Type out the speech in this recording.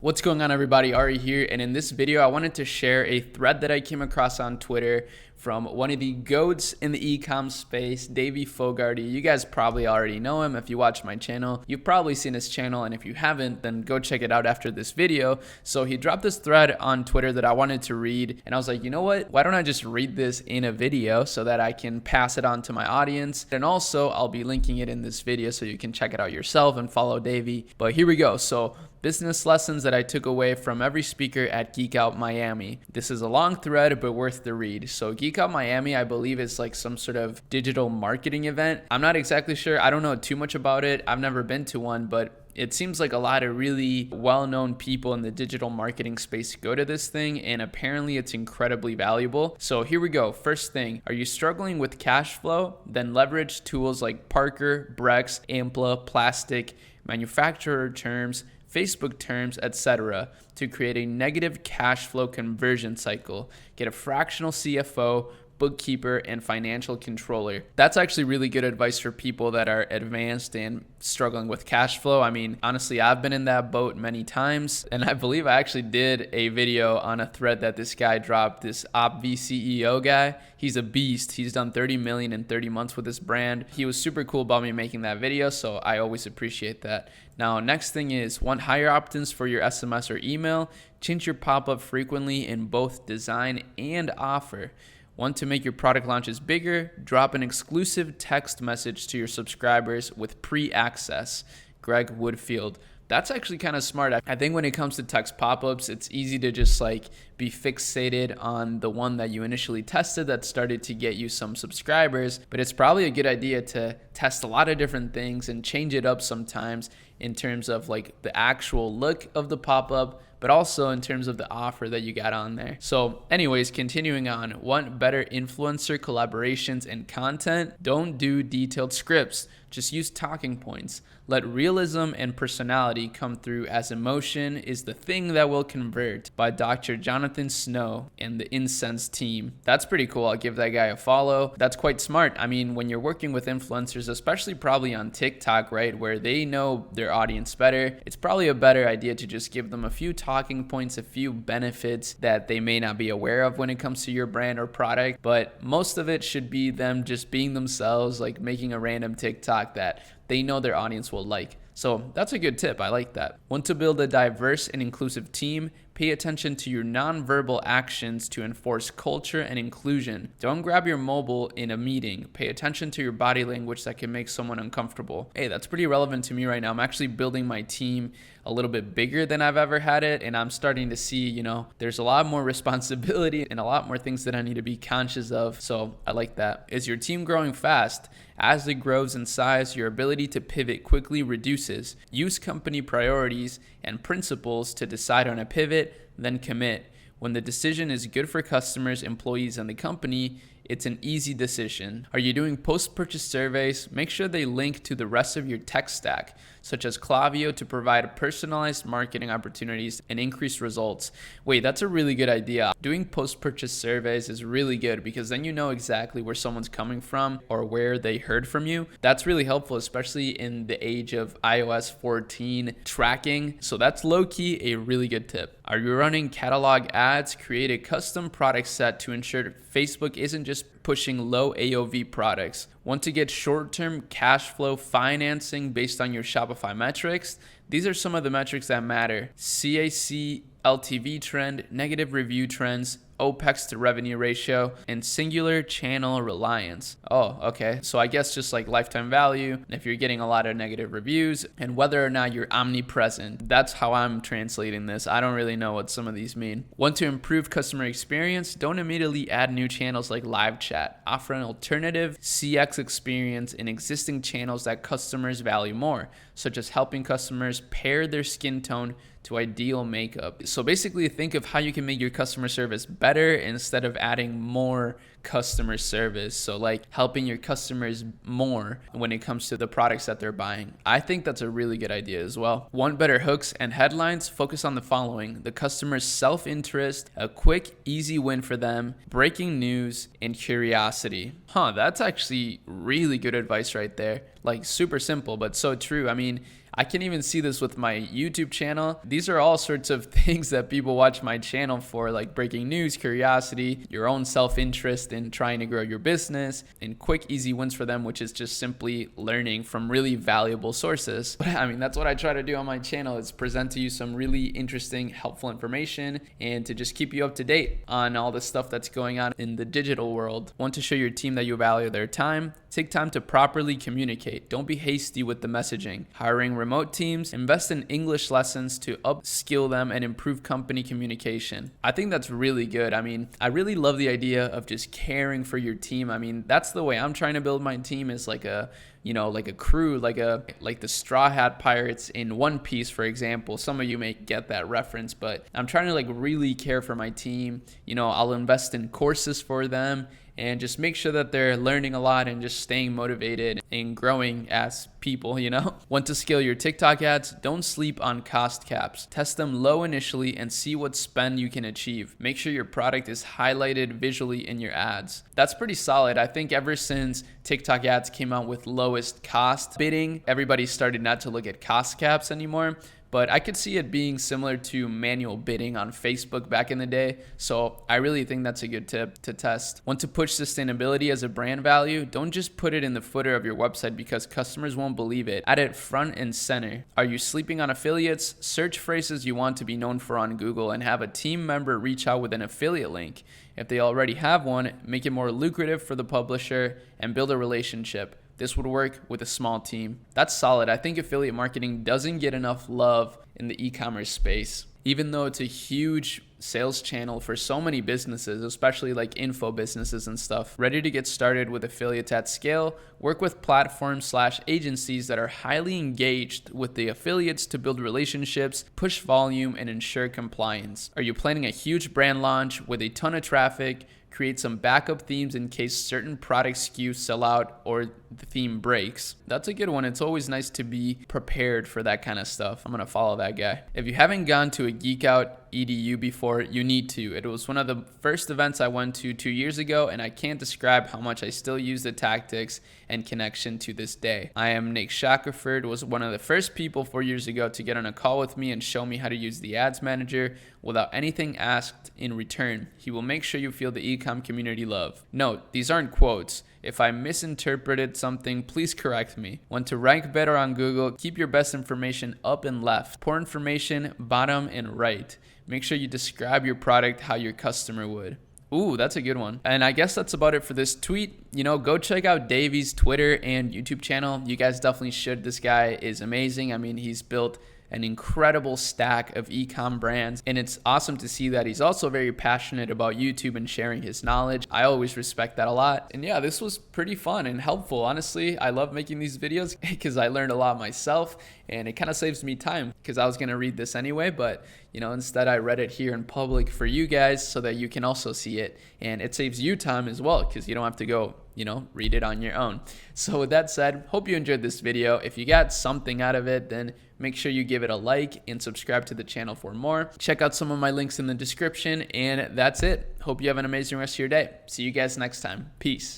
What's going on, everybody? Arie here, and in this video I wanted to share a thread that I came across on Twitter from one of the GOATs in the e-com space, Davey Fogarty. You guys probably already know him. If you watch my channel, you've probably seen his channel, and if you haven't, then go check it out after this video. So he dropped this thread on Twitter that I wanted to read, and I was like, you know what? Why don't I just read this in a video so that I can pass it on to my audience? And also, I'll be linking it in this video so you can check it out yourself and follow Davey. But here we go. So business lessons that I took away from every speaker at Geek Out Miami. This is a long thread, but worth the read. So Geek Out Miami, I believe, is like some sort of digital marketing event. I'm not exactly sure. I don't know too much about it. I've never been to one, but it seems like a lot of really well-known people in the digital marketing space go to this thing, and apparently it's incredibly valuable. So here we go. First thing, are you struggling with cash flow? Then leverage tools like Parker, Brex, Ampla, Plastic, manufacturer terms, Facebook terms, etc. to create a negative cash flow conversion cycle. Get a fractional CFO, bookkeeper, and financial controller. That's actually really good advice for people that are advanced and struggling with cash flow. I mean, honestly, I've been in that boat many times, and I believe I actually did a video on a thread that this guy dropped, this OpV CEO guy. He's a beast. He's done 30 million in 30 months with this brand. He was super cool about me making that video, so I always appreciate that. Now, next thing is, want higher opt-ins for your SMS or email? Change your pop-up frequently in both design and offer. Want to make your product launches bigger? Drop an exclusive text message to your subscribers with pre-access. Greg Woodfield. That's actually kind of smart. I think when it comes to text pop-ups, it's easy to just like be fixated on the one that you initially tested that started to get you some subscribers, but it's probably a good idea to test a lot of different things and change it up sometimes in terms of like the actual look of the pop-up, but also in terms of the offer that you got on there. So anyways, continuing on, want better influencer collaborations and content? Don't do detailed scripts, just use talking points. Let realism and personality come through, as emotion is the thing that will convert, by Dr. Jonathan Snow and the Incense team. That's pretty cool. I'll give that guy a follow. That's quite smart. I mean, when you're working with influencers, especially probably on TikTok, right, where they know their audience better, it's probably a better idea to just give them a few talking points, a few benefits that they may not be aware of when it comes to your brand or product. But most of it should be them just being themselves, like making a random TikTok that they know their audience will like. So that's a good tip. I like that. Want to build a diverse and inclusive team? Pay attention to your nonverbal actions to enforce culture and inclusion. Don't grab your mobile in a meeting. Pay attention to your body language that can make someone uncomfortable. Hey, that's pretty relevant to me right now. I'm actually building my team a little bit bigger than I've ever had it, and I'm starting to see, there's a lot more responsibility and a lot more things that I need to be conscious of. So I like that. Is your team growing fast? As it grows in size, your ability to pivot quickly reduces. Use company priorities and principles to decide on a pivot, then commit. When the decision is good for customers, employees, and the company, it's an easy decision. Are you doing post-purchase surveys? Make sure they link to the rest of your tech stack, such as Klaviyo, to provide personalized marketing opportunities and increase results. Wait, that's a really good idea. Doing post-purchase surveys is really good because then you know exactly where someone's coming from or where they heard from you. That's really helpful, especially in the age of iOS 14 tracking. So that's low-key a really good tip. Are you running catalog ads? Create a custom product set to ensure Facebook isn't just pushing low AOV products. Want to get short-term cash flow financing based on your Shopify metrics? These are some of the metrics that matter. CAC, LTV trend, negative review trends, OPEX to revenue ratio, and singular channel reliance. Oh, okay. So I guess just like lifetime value, if you're getting a lot of negative reviews, and whether or not you're omnipresent. That's how I'm translating this. I don't really know what some of these mean. Want to improve customer experience? Don't immediately add new channels like live chat. Offer an alternative CX experience in existing channels that customers value more, such as helping customers pair their skin tone to ideal makeup. So basically think of how you can make your customer service better instead of adding more customer service. So like helping your customers more when it comes to the products that they're buying. I think that's a really good idea as well. Want better hooks and headlines? Focus on the following: the customer's self-interest, a quick, easy win for them, breaking news, and curiosity. That's actually really good advice right there. Like super simple, but so true. I mean, I can even see this with my YouTube channel. These are all sorts of things that people watch my channel for, like breaking news, curiosity, your own self-interest in trying to grow your business, and quick, easy wins for them, which is just simply learning from really valuable sources. But I mean, that's what I try to do on my channel, is present to you some really interesting, helpful information and to just keep you up to date on all the stuff that's going on in the digital world. Want to show your team that you value their time? Take time to properly communicate. Don't be hasty with the messaging. Hiring remote teams, invest in English lessons to upskill them and improve company communication. I think that's really good. I mean, I really love the idea of just caring for your team. I mean, that's the way I'm trying to build my team, is like a crew, like the Straw Hat Pirates in One Piece, for example. Some of you may get that reference, but I'm trying to like really care for my team. I'll invest in courses for them and just make sure that they're learning a lot and just staying motivated and growing as people. Want to scale your TikTok ads? Don't sleep on cost caps. Test them low initially and see what spend you can achieve. Make sure your product is highlighted visually in your ads. That's pretty solid. I think ever since TikTok ads came out with lowest cost bidding, everybody started not to look at cost caps anymore. But I could see it being similar to manual bidding on Facebook back in the day. So I really think that's a good tip to test. Want to push sustainability as a brand value? Don't just put it in the footer of your website because customers won't believe it. Add it front and center. Are you sleeping on affiliates? Search phrases you want to be known for on Google and have a team member reach out with an affiliate link. If they already have one, make it more lucrative for the publisher and build a relationship. This would work with a small team. That's solid. I think affiliate marketing doesn't get enough love in the e-commerce space, even though it's a huge sales channel for so many businesses, especially like info businesses and stuff. Ready to get started with affiliates at scale? Work with platforms/agencies that are highly engaged with the affiliates to build relationships, push volume, and ensure compliance. Are you planning a huge brand launch with a ton of traffic? Create some backup themes in case certain product SKUs sell out or the theme breaks. That's a good one. It's always nice to be prepared for that kind of stuff. I'm going to follow that guy. If you haven't gone to a Geek Out EDU before, you need to. It was one of the first events I went to 2 years ago, and I can't describe how much I still use the tactics and connection to this day. I am Nick Shackelford, was one of the first people 4 years ago to get on a call with me and show me how to use the ads manager without anything asked in return. He will make sure you feel the e-com community love. Note, these aren't quotes. If I misinterpreted something, please correct me. Want to rank better on Google? Keep your best information up and left. Poor information bottom and right. Make sure you describe your product how your customer would. Ooh, that's a good one. And I guess that's about it for this tweet. Go check out Davey's Twitter and YouTube channel. You guys definitely should. This guy is amazing. I mean, he's built an incredible stack of e-com brands, and it's awesome to see that he's also very passionate about YouTube and sharing his knowledge. I always respect that a lot. And yeah, this was pretty fun and helpful. Honestly, I love making these videos because I learned a lot myself, and it kind of saves me time because I was going to read this anyway, but instead I read it here in public for you guys so that you can also see it, and it saves you time as well because you don't have to go read it on your own. So with that said, hope you enjoyed this video. If you got something out of it, then make sure you give it a like and subscribe to the channel for more. Check out some of my links in the description, and that's it. Hope you have an amazing rest of your day. See you guys next time. Peace.